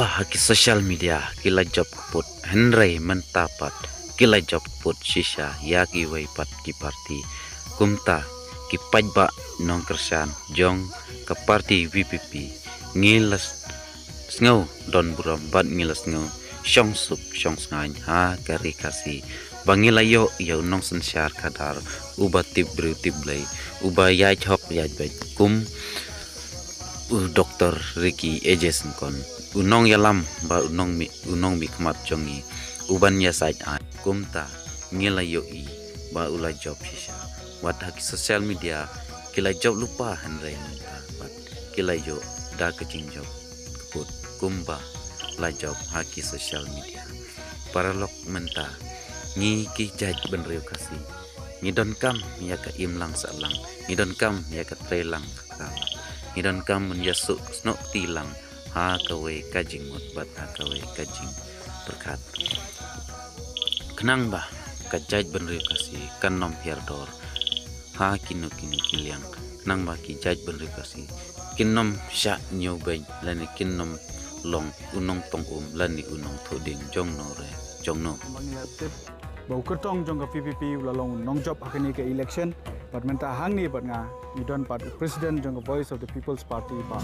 Ubah haki social media kila job put Henry mentapat kila job put shisha yaki waipat ki parti kumta ki pajba nong kersan jong ke parti VPP ngilas sngaw don buram bat ngilas sngaw syong sup syong sngain ha kari kasi bangilayo yo nong sensyar kadar uba tip bru tip blay uba yai chok yai bay kum Dr. Ricky Ejes kon unong yalam ba unong mi kmat jongi uban ya sait ai kumta ngilayo i ba ula job shisha wat haki social media kila job lupa hanre menta bat kila yo da kecing job put kumba la job haki social media para lok menta ngi ki jaj benreu kasi ngi don kam ya ka imlang salang ngi don kam ya ka trelang kala ngi don kam mun ya su snok tilang ha kawe kajing mut bat ha kawe kajing berkat kenang bah kajaj benreu kasi kanom herdor ha kinu kiliang nang ba ki jaj benreu kasi kinom sha nyu ben lani kinom long unong tong lani unong thoding jong no re jong no bau kertong jong ka PPP ulalong nong job hakani ke election but menta hang ni bat nga idon pat president jong ka voice of the people's party ba